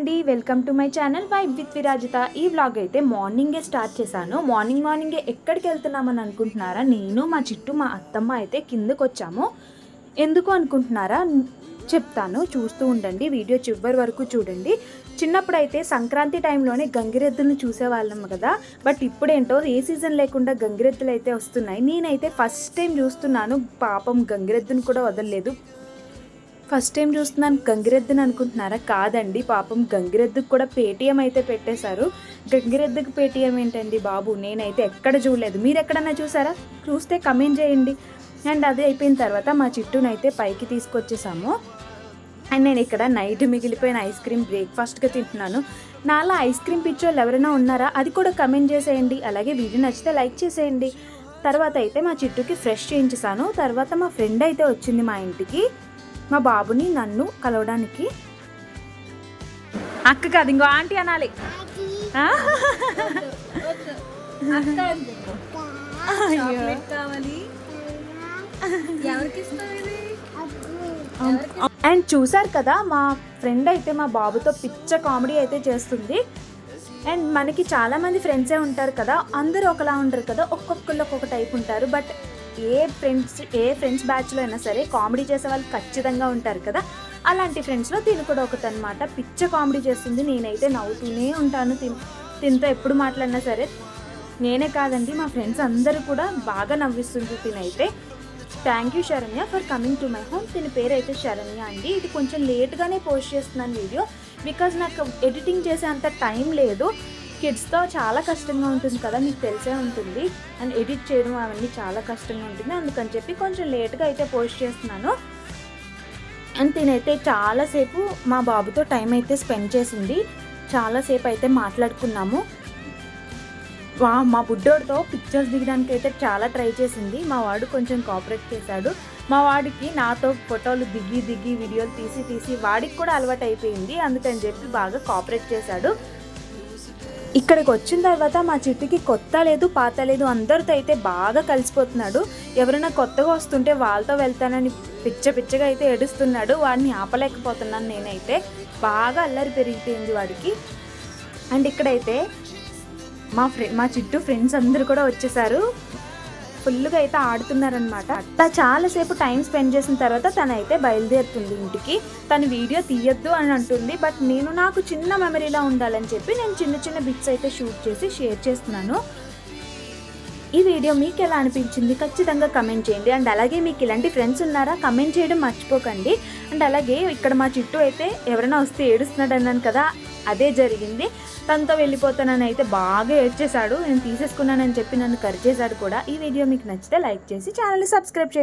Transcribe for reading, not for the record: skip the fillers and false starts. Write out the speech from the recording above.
అండి, welcome to my channel vibe with Virajitha. ఈ vlog అయితే మార్నింగే స్టార్ట్ చేశాను. మార్నింగే ఎక్కడికి వెళ్తున్నామని అనుకుంటున్నారా? నేను మా చిట్టు మా అత్తమ్మ అయితే కిందకు వచ్చాము. ఎందుకు అనుకుంటున్నారా? చెప్తాను, చూస్తూ ఉండండి. వీడియో చివరి వరకు చూడండి. చిన్నప్పుడు అయితే సంక్రాంతి టైంలోనే గంగిరెద్దులను చూసేవాళ్ళం కదా. బట్ ఇప్పుడేంటో ఏ సీజన్ లేకుండా గంగిరెద్దులు అయితే వస్తున్నాయి. నేనైతే ఫస్ట్ టైం చూస్తున్నాను. పాపం గంగిరెద్దును కూడా వదలలేదు. ఫస్ట్ టైం చూస్తున్నాను గంగిరెద్దుని అనుకుంటున్నారా? కాదండి, పాపం గంగిరెద్దుకు కూడా పేటీఎం అయితే పెట్టేశారు. గంగిరెద్దుకు పేటీఎం ఏంటండి బాబు, నేనైతే ఎక్కడ చూడలేదు. మీరు ఎక్కడన్నా చూసారా? చూస్తే కమెంట్ చేయండి. అండ్ అది అయిపోయిన తర్వాత మా చిట్టునైతే పైకి తీసుకొచ్చేసాము. అండ్ నేను ఇక్కడ నైట్ మిగిలిపోయిన ఐస్ క్రీమ్ బ్రేక్ఫాస్ట్గా తింటున్నాను. నాలా ఐస్ క్రీమ్ పిచ్చోళ్ళు ఎవరైనా ఉన్నారా? అది కూడా కమెంట్ చేసేయండి. అలాగే వీడియో నచ్చితే లైక్ చేసేయండి. తర్వాత అయితే మా చిట్టుకి ఫ్రెష్ చేయించేసాను. తర్వాత మా ఫ్రెండ్ అయితే వచ్చింది మా ఇంటికి, మా బాబుని నన్ను కలవడానికి. అక్క కాదు, ఇంకో ఆంటీ అనాలి. అండ్ చూసారు కదా, మా ఫ్రెండ్ అయితే మా బాబుతో పిచ్చ కామెడీ అయితే చేస్తుంది. అండ్ మనకి చాలామంది ఫ్రెండ్సే ఉంటారు కదా, అందరూ ఒకలా ఉంటారు కదా, ఒక్కొక్కళ్ళు ఒక్కొక్క టైప్ ఉంటారు. బట్ ఏ ఫ్రెండ్స్ బ్యాచ్లో అయినా సరే కామెడీ చేసే వాళ్ళు ఖచ్చితంగా ఉంటారు కదా. అలాంటి ఫ్రెండ్స్లో తిను కూడా ఒకటి అనమాట. పిచ్చ కామెడీ చేస్తుంది. నేనైతే నవ్వుతూనే ఉంటాను. తినతో ఎప్పుడు మాట్లాడినా సరే. నేనే కాదండి, మా ఫ్రెండ్స్ అందరూ కూడా బాగా నవ్విస్తుంది తినైతే. Thank you Saranya for coming to my home. దీని పేరు అయితే శరణ్య అండి. ఇది కొంచెం లేట్గానే పోస్ట్ చేస్తున్నాను వీడియో, బికాజ్ నాకు ఎడిటింగ్ చేసే అంత టైం లేదు. కిడ్స్తో చాలా కష్టంగా ఉంటుంది కదా, మీకు తెలిసే ఉంటుంది. అండ్ ఎడిట్ చేయడం అవన్నీ చాలా కష్టంగా ఉంటుంది. అందుకని చెప్పి కొంచెం లేట్గా అయితే పోస్ట్ చేస్తున్నాను. అండ్ తినైతే చాలాసేపు మా బాబుతో టైం అయితే స్పెండ్ చేసింది. చాలాసేపు అయితే మాట్లాడుకున్నాము. మా బుడ్డోడితో పిక్చర్స్ దిగడానికి అయితే చాలా ట్రై చేసింది. మా వాడు కొంచెం కోఆపరేట్ చేశాడు. మా వాడికి నాతో ఫోటోలు దిగి వీడియోలు తీసి వాడికి కూడా అలవాటు అయిపోయింది. అందుకని చెప్పి బాగా కోఆపరేట్ చేశాడు. ఇక్కడికి వచ్చిన తర్వాత మా చిట్టుకి కొత్త లేదు పాత లేదు, అందరితో అయితే బాగా కలిసిపోతున్నాడు. ఎవరైనా కొత్తగా వస్తుంటే వాళ్ళతో వెళ్తానని పిచ్చగా అయితే ఏడుస్తున్నాడు. వాడిని ఆపలేకపోతున్నాను నేనైతే. బాగా అల్లరి పెరిగిపోయింది వాడికి. అండ్ ఇక్కడైతే మా చిట్టు ఫ్రెండ్స్ అందరూ కూడా వచ్చేసారు. ఫుల్గా అయితే ఆడుతున్నారనమాట. అట్లా చాలాసేపు టైం స్పెండ్ చేసిన తర్వాత తనైతే బయలుదేరుతుంది ఇంటికి. తను వీడియో తీయొద్దు అని అంటుంది. బట్ నాకు చిన్న మెమరీలా ఉండాలని చెప్పి నేను చిన్న బిట్స్ అయితే షూట్ చేసి షేర్ చేస్తున్నాను. ఈ వీడియో మీకు ఎలా అనిపించింది ఖచ్చితంగా కమెంట్ చేయండి. అండ్ అలాగే మీకు ఇలాంటి ఫ్రెండ్స్ ఉన్నారా? కమెంట్ చేయడం మర్చిపోకండి. అండ్ అలాగే ఇక్కడ మా చిట్టు అయితే ఎవరైనా వస్తే ఏడుస్తున్నాడు అన్నాను కదా, అదే జరిగింది. తనతో వెళ్ళిపోతానని అయితే బాగా ఏడ్చేశాడు. నేను తీసేసుకున్నానని చెప్పి నన్ను కరిచేశాడు కూడా. ఈ వీడియో మీకు నచ్చితే లైక్ చేసి ఛానల్ని సబ్స్క్రైబ్ చేయండి.